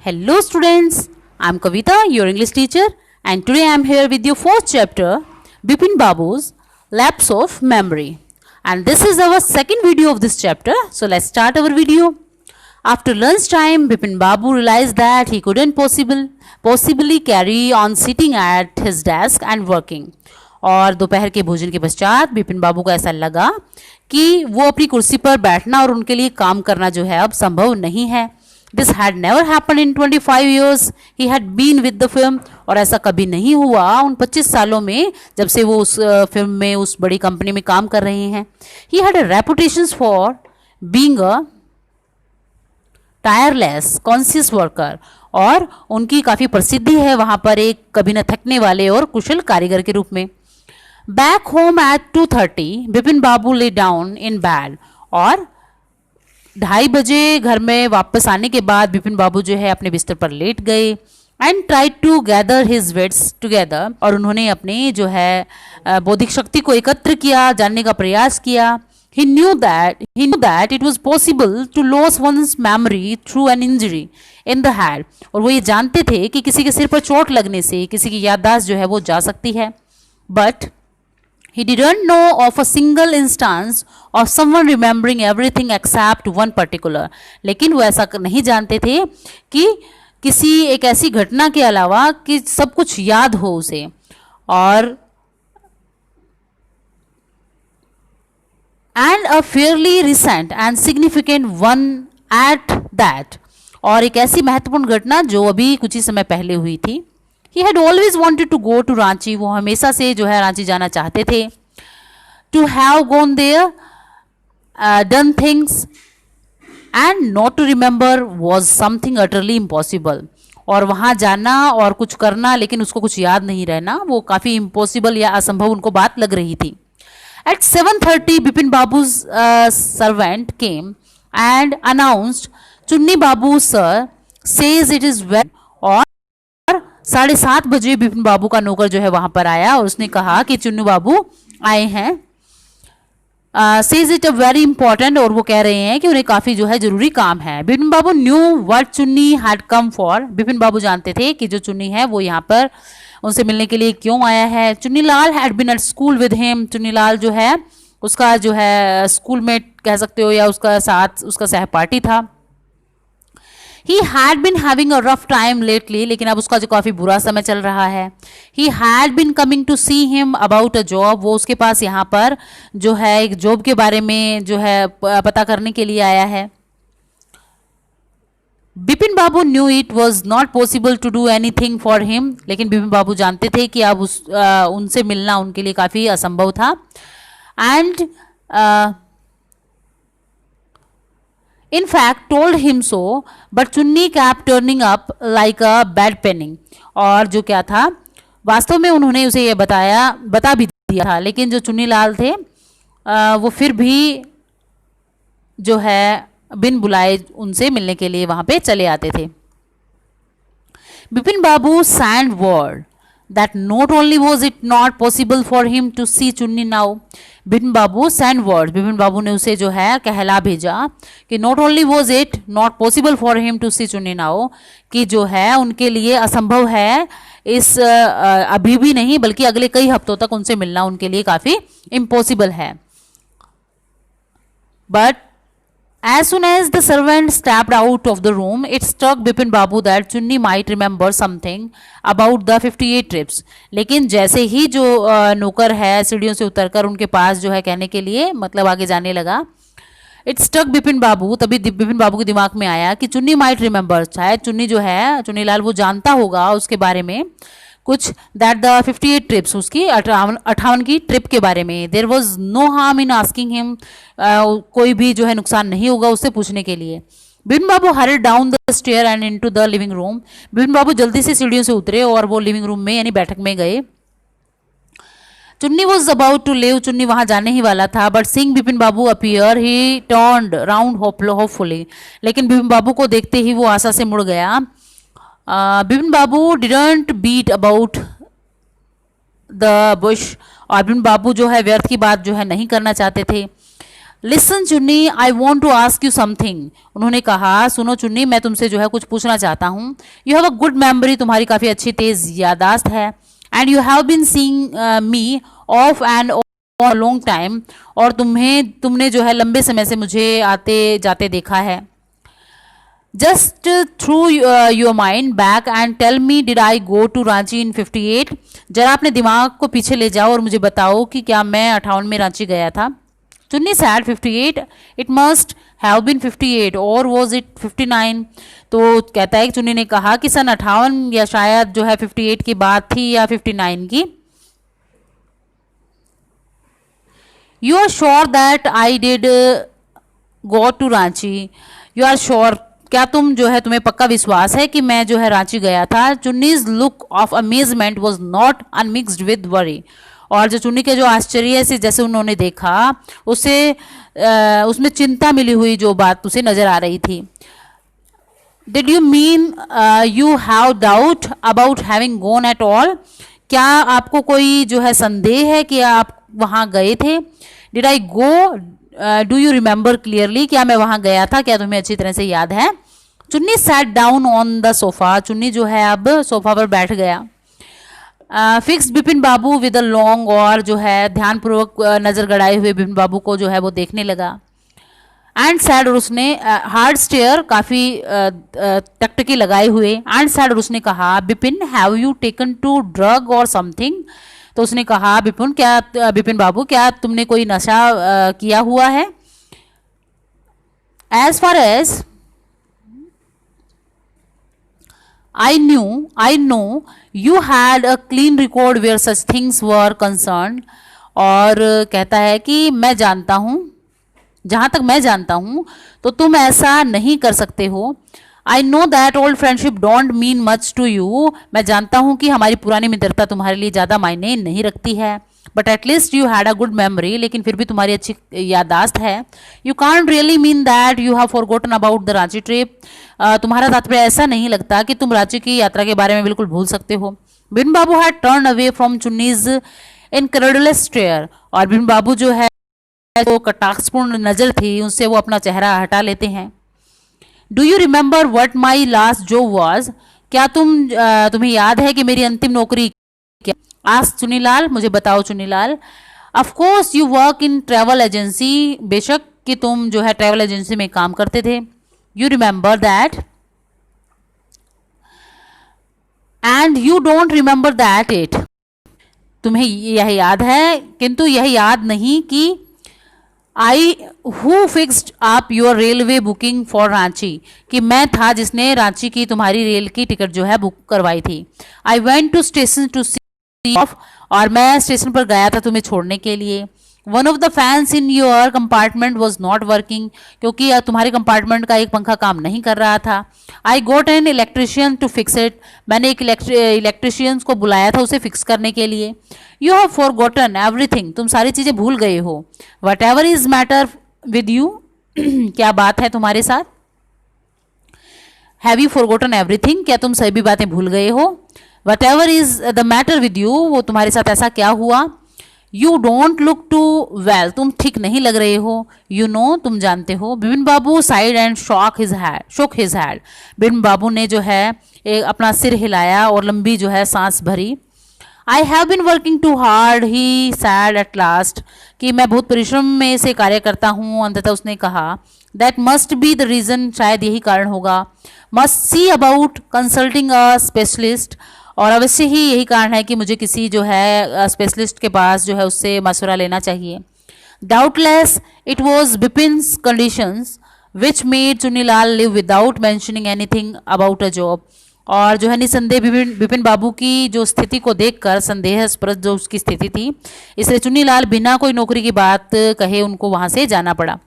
Hello students, I am Kavita, your English teacher, and today I am here with your fourth chapter, Bipin Babu's Lapse of Memory. And this is our second video of this chapter, so let's start our video. After lunchtime, Bipin Babu realized that he couldn't possibly carry on sitting at his desk and working. और दोपहर के भोजन के पश्चात बिपिन बाबू को ऐसा लगा कि वो अपनी कुर्सी पर बैठना और उनके लिए काम करना जो है अब संभव नहीं है. This had never happen in 25 years he had been with the film. और ऐसा कभी नहीं हुआ उन 25 सालों में जब से वो उस फिल्म में उस बड़ी कंपनी में काम कर रहे हैं. He had a reputation for being a tireless conscious worker. और उनकी काफ़ी प्रसिद्धि है वहाँ पर एक कभी न थकने वाले और कुशल कारीगर के रूप में. Back home at 2:30 Bipin Babu lay down in bed. और 2:30 बजे घर में वापस आने के बाद बिपिन बाबू जो है अपने बिस्तर पर लेट गए. And try to gather his wits together. और उन्होंने अपने जो है बौद्धिक शक्ति को एकत्र किया, जानने का प्रयास किया. He knew that it was possible to lose one's memory through an injury in the head. और वो ये जानते थे कि किसी के सिर पर चोट लगने से किसी की याददाश्त जो है वो जा सकती है. But he didn't know of a single instance of someone remembering everything except one particular. लेकिन वो ऐसा नहीं जानते थे कि किसी एक ऐसी घटना के अलावा कि सब कुछ याद हो उसे. और and a fairly recent and significant one at that. और एक ऐसी महत्वपूर्ण घटना जो अभी कुछ ही समय पहले हुई थी. He had always wanted to go to Ranchi. वो हमेशा से जो है रांची जाना चाहते थे. To have gone there, done things and not to remember was something utterly impossible. और वहाँ जाना और कुछ करना लेकिन उसको कुछ याद नहीं रहना वो काफ़ी इम्पॉसिबल या असंभव उनको बात लग रही थी. At 7:30, Bipin Babu's servant came and announced, "Chunni Babu sir says it is well." और 7:30 बजे बिपिन बाबू का नौकर जो है वहाँ पर आया और उसने कहा कि चुन्नू बाबू आए हैं. Says it a very important. और वो कह रहे हैं कि उन्हें काफ़ी जो है ज़रूरी काम है. बिपिन बाबू knew what चुन्नी had come for. बिपिन बाबू जानते थे कि जो चुन्नी है वो यहाँ पर उनसे मिलने के लिए क्यों आया है. Chunni Lal had been at school with him. Chunni Lal जो है उसका जो है स्कूल में कह सकते हो या उसका साथ उसका सहपाठी था. ही had been having a rough time lately. लेकिन अब उसका जो काफ़ी बुरा समय चल रहा है. He had been coming to see him about a job. वो उसके पास यहाँ पर जो है एक जॉब के बारे में जो है पता करने के लिए आया है. Bipin Babu knew it was not possible to do anything for him. लेकिन बिपिन बाबू जानते थे कि अब उनसे मिलना उनके लिए काफ़ी असंभव था. And in fact told him so. But Chunni kept turning up like a bad penny. और जो क्या था वास्तव में उन्होंने उसे ये बता भी दिया था. लेकिन जो चुन्नी लाल थे वो फिर भी जो है बिन बुलाए उनसे मिलने के लिए वहाँ पे चले आते थे. बिपिन बाबू sent word that not only was it not possible for him to see चुन्नी now. बिपिन बाबू sent word. बिपिन बाबू ने उसे जो है कहला भेजा कि not only was it not possible for him to see चुन्नी now, कि जो है उनके लिए असंभव है इस अभी भी नहीं बल्कि अगले कई हफ्तों तक उनसे मिलना उनके लिए काफ़ी इम्पॉसिबल है. But as soon as the servant stepped out of the room, it struck Bipin Babu that Chunni might remember something about the 58 trips. लेकिन जैसे ही जो नौकर है सीढ़ियों से उतरकर उनके पास जो है कहने के लिए मतलब आगे जाने लगा. It struck बिपिन बाबू. तभी बिपिन बाबू के दिमाग में आया कि चुन्नी might remember. शायद चुन्नी जो है चुन्नी लाल वो जानता होगा उसके बारे में कुछ. दैट द 58 ट्रिप्स उसकी 58 की ट्रिप के बारे में. There was no harm in asking him. कोई भी जो है नुकसान नहीं होगा उससे पूछने के लिए. Bipin Babu hurried down the stairs and into the living room. Bipin Babu जल्दी से सीढ़ियों से उतरे और वो लिविंग रूम में यानी बैठक में गए. चुन्नी वॉज अबाउट टू लीव. चुन्नी वहां जाने ही वाला था. But seeing Bipin Babu appear he turned round hopefully. लेकिन बिपिन बाबू को देखते ही वो आशा से मुड़ गया. Bipin Babu didn't beat about the bush. और बिपिन बाबू जो है व्यर्थ की बात जो है नहीं करना चाहते थे. Listen Chunni, I want to ask you something. उन्होंने कहा, सुनो चुन्नी, मैं तुमसे जो है कुछ पूछना चाहता हूँ। You have a good memory, तुम्हारी काफ़ी अच्छी तेज यादाश्त है। And you have been seeing me off and on long time, और तुमने जो है लंबे समय से मुझे आते जाते देखा है। Just through your mind back and tell me, did I go to Ranchi in 58? जरा अपने दिमाग को पीछे ले जाओ और मुझे बताओ कि क्या मैं 58 में रांची गया था। Chunni said 58, it must have been 58 और वॉज इट 59? तो कहता है कि चुन्नी ने कहा कि सन 58 या शायद जो है 58 की बात थी या 59 की। You are sure that I did go to Ranchi? You are sure, क्या तुम जो है तुम्हें पक्का विश्वास है कि मैं जो है रांची गया था? Chunni's look of amazement was not unmixed with worry, और जो चुन्नी के जो आश्चर्य से जैसे उन्होंने देखा उसे उसमें चिंता मिली हुई जो बात उसे नजर आ रही थी। Did you mean you have doubt about having gone at all? क्या आपको कोई जो है संदेह है कि आप वहाँ गए थे? Did I go, do you remember clearly? क्या मैं वहाँ गया था? क्या तुम्हें अच्छी तरह से याद है? चुन्नी sat down on the sofa, चुन्नी जो है अब सोफा पर बैठ गया। Fix Bipin Babu with a long, और जो है ध्यानपूर्वक नजर गड़ाए हुए बिपिन बाबू को जो है वो देखने लगा। एंड सैड, और उसने हार्ड स्टेयर, काफी टकटकी लगाए हुए। एंड सैड, और उसने कहा, Bipin have you taken to drug or something? तो उसने कहा, बिपिन बाबू, क्या तुमने कोई नशा किया हुआ है? As far as I know you had a clean record where such things were concerned। और कहता है कि मैं जानता हूँ, जहाँ तक मैं जानता हूँ तो तुम ऐसा नहीं कर सकते हो। I know that old friendship don't mean much to you। मैं जानता हूँ कि हमारी पुरानी मित्रता तुम्हारे लिए ज़्यादा मायने नहीं रखती है। But at least you had a good memory, लेकिन फिर भी तुम्हारी अच्छी यादाश्त है। You can't really mean that you have forgotten about the Ranchi trip. तुम्हारा तात्पर्य ऐसा नहीं लगता कि तुम रांची की यात्रा के बारे में बिल्कुल भूल सकते हो। Bipin Babu had turn away from Chunni's incredulous stare, और बिन बाबू जो है जो कटाक्षपूर्ण नजर थी उससे वो अपना चेहरा हटा लेते हैं। Do you remember what my last job was? क्या तुम्हें याद है कि मेरी अंतिम नौकरी क्या? आस्क चुनीलाल, मुझे बताओ Chunilal. Of course you work in travel agency, बेशक कि तुम जो है ट्रैवल एजेंसी में काम करते थे। You remember that and you don't remember that it. तुम्हें यह याद है किंतु यह याद नहीं कि आई हु फिक्स्ड आप your railway booking for Ranchi, कि मैं था जिसने रांची की तुम्हारी रेल की टिकट जो है बुक करवाई थी। I went to station to see off, और मैं स्टेशन पर गया था तुम्हें छोड़ने के लिए। One of the fans in your compartment was not working, क्योंकि तुम्हारे कंपार्टमेंट का एक पंखा काम नहीं कर रहा था। I got an electrician to fix it, मैंने एक इलेक्ट्रिशियन को बुलाया था उसे फिक्स करने के लिए। यू हैव फॉरगॉटन एवरीथिंग, तुम सारी चीज़ें भूल गए हो। Whatever is matter with you, क्या बात है तुम्हारे साथ? हैव यू फॉरगॉटन एवरीथिंग, क्या तुम सभी बातें भूल गए हो? Whatever is the matter with you, वो तुम्हारे साथ ऐसा क्या हुआ? You don't look too well, तुम ठीक नहीं लग रहे हो। यू नो, तुम जानते हो। बिपिन बाबू साइड एंड शोक हिज हैड, बिपिन बाबू ने जो है अपना सिर हिलाया और लंबी जो है सांस भरी। I have been working too hard, he said at last, कि मैं बहुत परिश्रम में से कार्य करता हूँ, अंततः उसने कहा। That must be the reason, शायद यही कारण होगा। Must see about consulting a specialist, और अवश्य ही यही कारण है कि मुझे किसी जो है स्पेशलिस्ट के पास जो है उससे मशवरा लेना चाहिए। Doubtless it was Bipin's conditions which made Chunilal leave without mentioning anything about a job, और जो है निसंदेह बिपिन बाबू की जो स्थिति को देखकर संदेहास्पद जो उसकी स्थिति थी, इसलिए चुनीलाल बिना कोई नौकरी की बात कहे उनको वहाँ से जाना पड़ा।